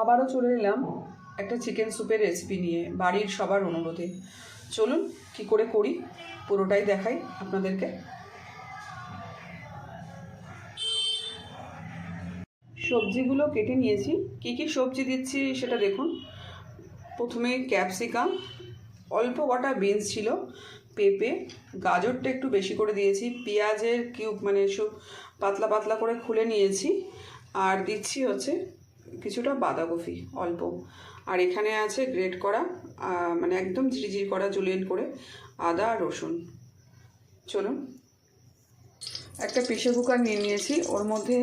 আবারও চলে এলাম একটা চিকেন স্যুপের রেসিপি নিয়ে বাড়ির সবার অনুরোধে। চলুন কি করে করি পুরোটাই দেখাই আপনাদেরকে। সবজিগুলো কেটে নিয়েছি, কি কি সবজি দিচ্ছি সেটা দেখুন। প্রথমে ক্যাপসিকাম, অল্প কটা বিনস ছিল, পেঁপে, গাজরটা একটু বেশি করে দিয়েছি, পেঁয়াজের কিউব মানে সব পাতলা পাতলা করে খুলে নিয়েছি, আর দিচ্ছি হচ্ছে কিছুটা বাঁধাকপি অল্প, আর এখানে আছে গ্রেট করা মানে একদম ঝিরিঝিরি করা জুলিয়েন করে আদা আর রসুন। চলুন, একটা প্রেসার কুকার নিয়ে নিয়েছি, ওর মধ্যে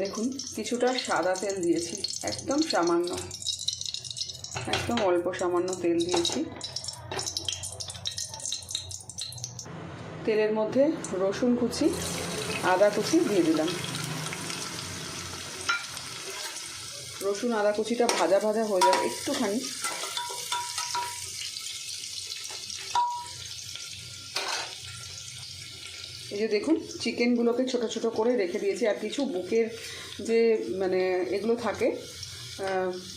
দেখুন কিছুটা সাদা তেল দিয়েছি, একদম সামান্য, একদম অল্প সামান্য তেল দিয়েছি। তেলের মধ্যে রসুন কুচি, আদা কুচি দিয়ে দিলাম। রসুন আদা কুচিটা ভাজা ভাজা হয়ে যাবে একটুখানি। এই যে দেখুন চিকেনগুলোকে ছোট ছোট করে রেখে দিয়েছি, আর কিছু বুকের যে মানে এগুলো থাকে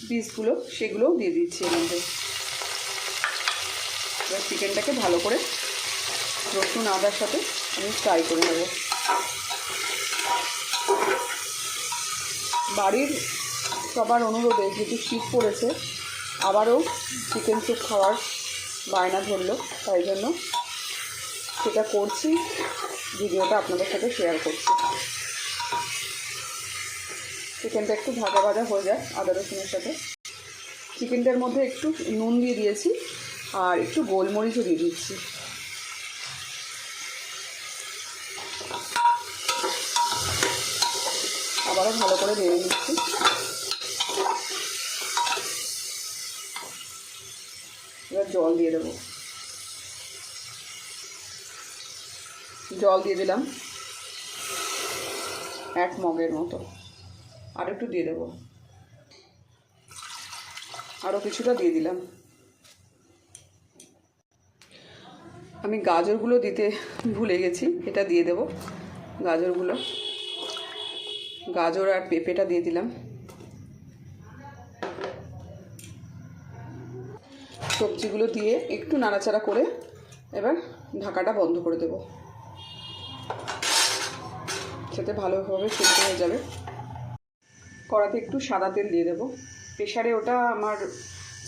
পিসগুলো সেগুলোও দিয়ে দিচ্ছি এর মধ্যে। এবার চিকেনটাকে ভালো করে রসুন আদার সাথে আমি ফ্রাই করে নেব। বাড়ির সবার অনুরোধে যেহেতু শীত পড়েছে, আবারও চিকেন স্যুপ খাওয়ার বায়না ধরলো, তাই জন্য সেটা করছি, ভিডিওটা আপনাদের সাথে শেয়ার করছি। চিকেনটা একটু ভাজা ভাজা হয়ে যায় আদা রসুনের সাথে। চিকেনটার মধ্যে একটু নুন দিয়ে দিয়েছি আর একটু গোলমরিচও দিয়ে দিচ্ছি। আবারও ভালো করে ভেজে নিচ্ছি। এবার জল দিয়ে দেবো, জল দিয়ে দিলাম 1 মগের মতো, আর একটু দিয়ে দেবো, আরও কিছুটা দিয়ে দিলাম। আমি গাজরগুলো দিতে ভুলে গেছি, এটা দিয়ে দেব। গাজরগুলো, গাজর আর পেঁপেটা দিয়ে দিলাম। সবজিগুলো দিয়ে একটু নাড়াচাড়া করে এবার ঢাকাটা বন্ধ করে দেব, সেটা ভালোভাবে সেদ্ধ হয়ে যাবে। কড়াতে একটু সাদা তেল দিয়ে দেবো। প্রেশারে ওটা আমার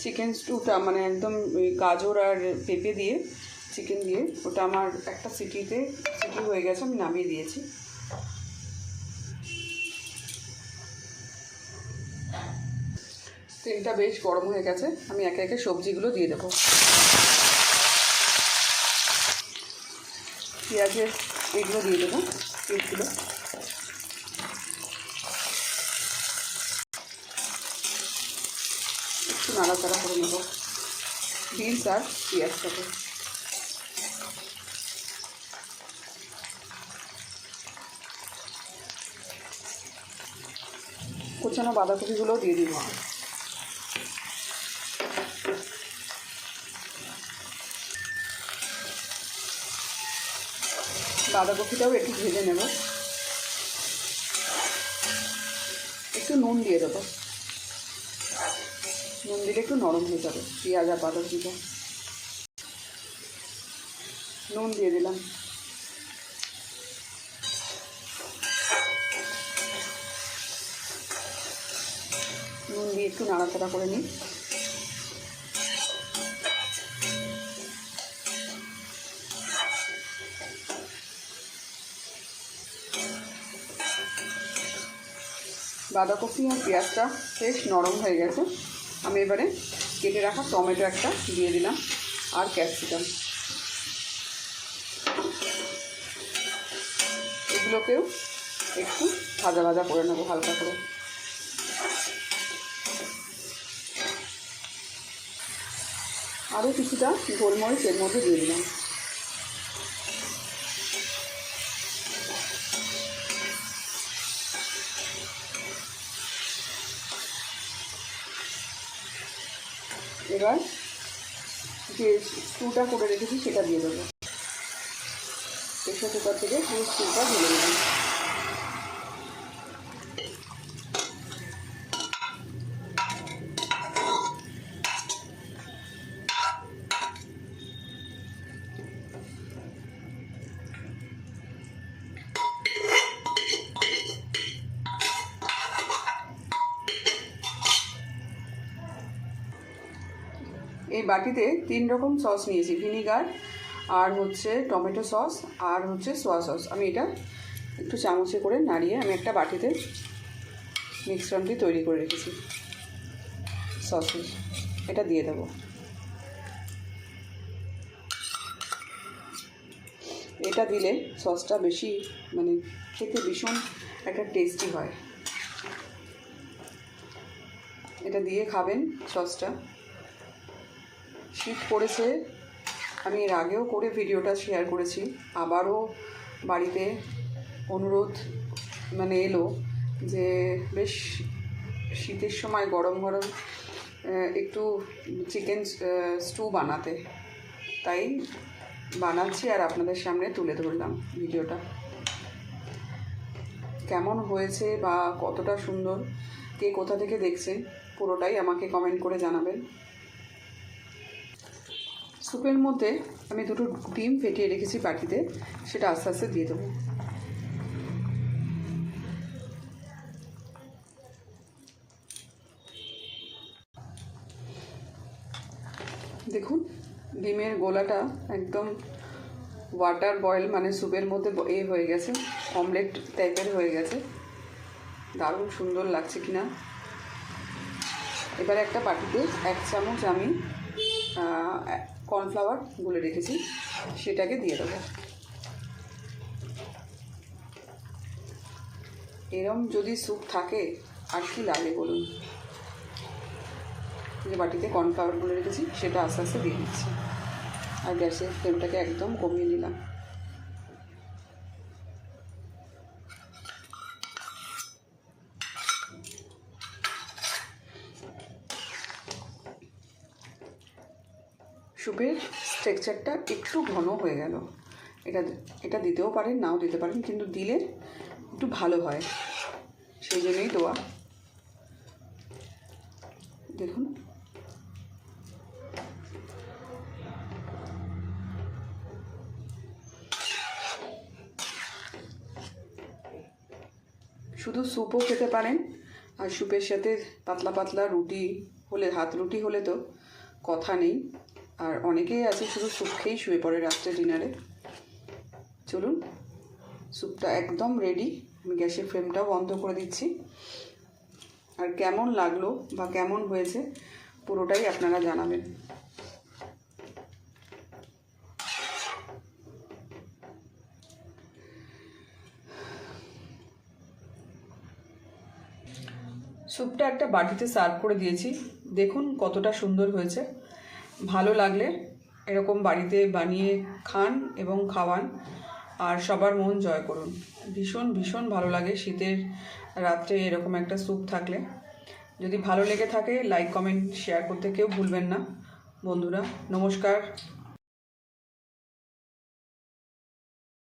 চিকেন স্টুটা মানে একদম গাজর আর পেঁপে দিয়ে চিকেন দিয়ে ওটা আমার একটা সিটি হয়ে গেছে, আমি নামিয়ে দিয়েছি। তেলটা বেশ গরম হয়ে গেছে, আমি একে একে সবজিগুলো দিয়ে দেবো। পেঁয়াজের এগুলো দিয়ে দেবো, পিসগুলো। একটু নাড়াচাড়া করে নেব বিনস আর পেঁয়াজটাকে। কুচানো বাঁধাকপিগুলোও দিয়ে দিব। বাঁধাকপিটাও একটু ভেজে নেব, একটু নুন দিয়ে দেবো, নুন দিলে একটু নরম হয়ে যাবে পেঁয়াজ আর বাঁধাকপিটা। নুন দিয়ে দিলাম, নুন দিয়ে একটু নাড়াচাড়া করে নিই। বাঁধাকপি আর পেঁয়াজটা বেশ নরম হয়ে গেছে, আমি এবারে কেটে রাখা টমেটো একটা দিয়ে দিলাম আর ক্যাপসিকাম। এগুলোকেও একটু ভাজা ভাজা করে নেবো হালকা করে। আরও কিছুটা গোলমরিচ এর মধ্যে দিয়ে দিলাম। এবার যে স্টুটা করে রেখেছি সেটা দিয়ে দেবো। প্রেসার কুকার থেকে পুরো স্টুটা ঢেলে দিলাম। এই বাটিতে 3 রকম সস নিয়েছি, ভিনিগার আর হচ্ছে টমেটো সস আর হচ্ছে সোয়া সস। আমি এটা একটু চামচে করে নাড়িয়ে আমি একটা বাটিতে মিশ্রণটি তৈরি করে রেখেছি সসের, এটা দিয়ে দেবো। এটা দিলে সসটা বেশি মানে খেতে ভীষণ একটা টেস্টি হয়। এটা দিয়ে খাবেন সসটা। শীত পড়েছে, আমি এর আগেও করে ভিডিওটা শেয়ার করেছি, আবারও বাড়িতে অনুরোধ মানে এলো যে বেশ শীতের সময় গরম গরম একটু চিকেন স্টু বানাতে, তাই বানাচ্ছি আর আপনাদের সামনে তুলে ধরলাম ভিডিওটা। কেমন হয়েছে বা কতটা সুন্দর, কে কোথা থেকে দেখছেন পুরোটাই আমাকে কমেন্ট করে জানাবেন। স্যুপের মধ্যে আমি 2টো ডিম ফেটিয়ে রেখেছি বাটিতে, সেটা আস্তে আস্তে দিয়ে দেবো। দেখুন ডিমের গোলাটা একদম ওয়াটার বয়েল মানে স্যুপের মধ্যে হয়ে গেছে, অমলেট টাইপের হয়ে গেছে, দারুণ সুন্দর লাগছে কিনা। এবারে একটা বাটিতে 1 চামচ আমি কর্নফ্লাওয়ার গুলে রেখেছি, সেটাকে দিয়ে দেবো। এরম যদি স্যুপ থাকে আর কি লাগে বলুন। যে বাটিতে কর্নফ্লাওয়ার গুলে রেখেছি সেটা আস্তে আস্তে দিয়ে দিচ্ছি, আর গ্যাসের ফ্লেমটাকে একদম কমিয়ে নিলাম। স্যুপের টেক্সচারটা একটু ঘন হয়ে গেল, এটা দিতেও পারেন নাও দিতে পারেন, কিন্তু দিলে একটু ভালো হয়, সেই জন্যই দেওয়া। দেখুন শুধু স্যুপও খেতে পারেন, আর স্যুপের সাথে পাতলা পাতলা রুটি হলে, হাত রুটি হলে তো কথা নেই। আর অনেকেই আছে শুধু স্যুপ খেয়েই শুয়ে পড়ে রাত্রে ডিনারে। চলুন, স্যুপটা একদম রেডি, আমি গ্যাসের ফ্লেমটাও বন্ধ করে দিচ্ছি। আর কেমন লাগলো বা কেমন হয়েছে পুরোটাই আপনারা জানাবেন। স্যুপটা একটা বাটিতে সার্ভ করে দিয়েছি, দেখুন কতটা সুন্দর হয়েছে। ভালো লাগলে এরকম বাড়িতে বানিয়ে খান এবং খাওয়ান, আর সবার মন জয় করুন। ভীষণ ভীষণ ভালো লাগে শীতের রাত্রে এরকম একটা স্যুপ থাকলে। যদি ভালো লেগে থাকে লাইক কমেন্ট শেয়ার করতে কেউ ভুলবেন না বন্ধুরা। নমস্কার।